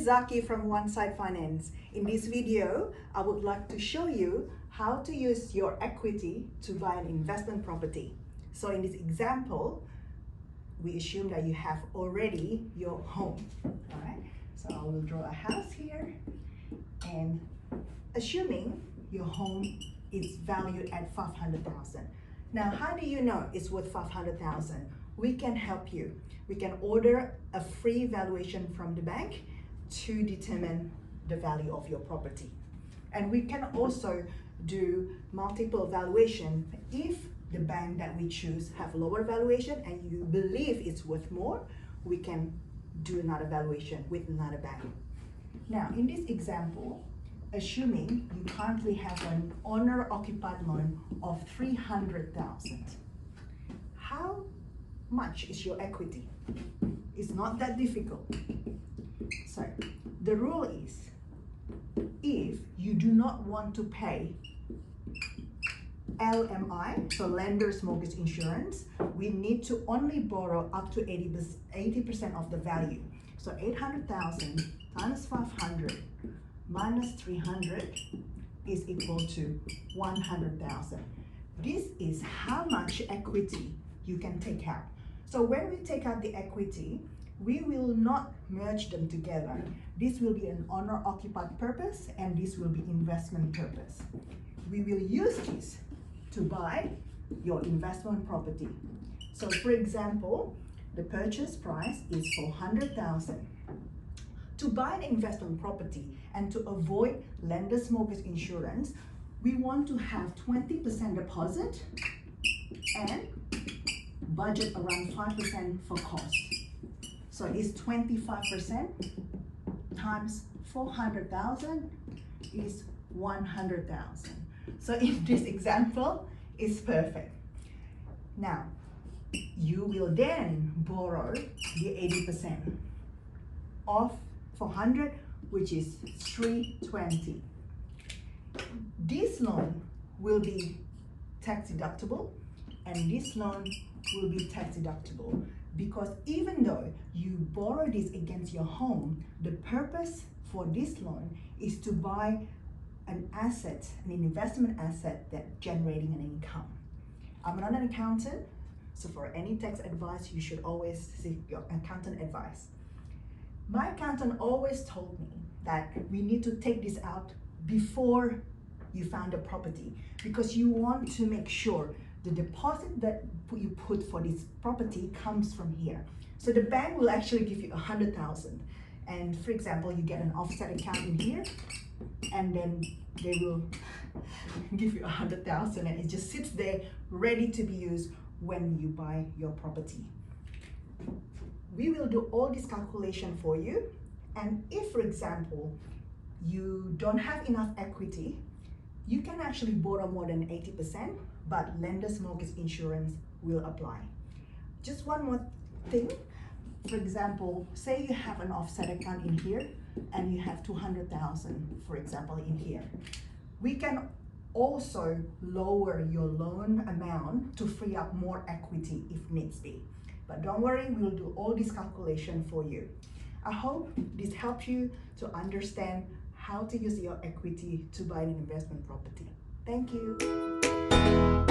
Liz Zaki from OneSite Finance. In this video, I would like to show you how to use your equity to buy an investment property. So in this example, we assume that you have already your home. All right, so I will draw a house here, and assuming your home is valued at 500,000. Now, how do you know it's worth 500,000? We can help you. We can order a free valuation from the bank to determine the value of your property. And we can also do multiple valuation. If the bank that we choose have lower valuation and you believe it's worth more, we can do another valuation with another bank. Now, in this example, assuming you currently have an owner-occupied loan of 300,000, how much is your equity? It's not that difficult. So the rule is, if you do not want to pay LMI, so lender's mortgage insurance, we need to only borrow up to 80% of the value. So 800,000 times 500 minus 300 is equal to 100,000. This is how much equity you can take out. So when we take out the equity, we will not merge them together. This will be an owner-occupied purpose and this will be investment purpose. We will use this to buy your investment property. So for example, the purchase price is 400,000. To buy an investment property and to avoid lender's mortgage insurance, we want to have 20% deposit and budget around 5% for cost. So it's 25% times 400,000 is 100,000. So in this example, it's perfect. Now, you will then borrow the 80% of 400, which is 320. This loan will be tax deductible and this loan will be tax deductible, because even though you borrow this against your home, the purpose for this loan is to buy an asset, an investment asset that's generating an income. I'm not an accountant, so for any tax advice, you should always seek your accountant advice. My accountant always told me that we need to take this out before you find a property, because you want to make sure the deposit that you put for this property comes from here. So the bank will actually give you 100,000. And for example, you get an offset account in here, and then they will give you 100,000 and it just sits there ready to be used when you buy your property. We will do all this calculation for you. And if, for example, you don't have enough equity, you can actually borrow more than 80%, but lender's mortgage insurance will apply. Just one more thing. For example, say you have an offset account in here and you have 200,000, for example, in here. We can also lower your loan amount to free up more equity if needs be. But don't worry, we'll do all this calculation for you. I hope this helps you to understand how to use your equity to buy an investment property. Thank you.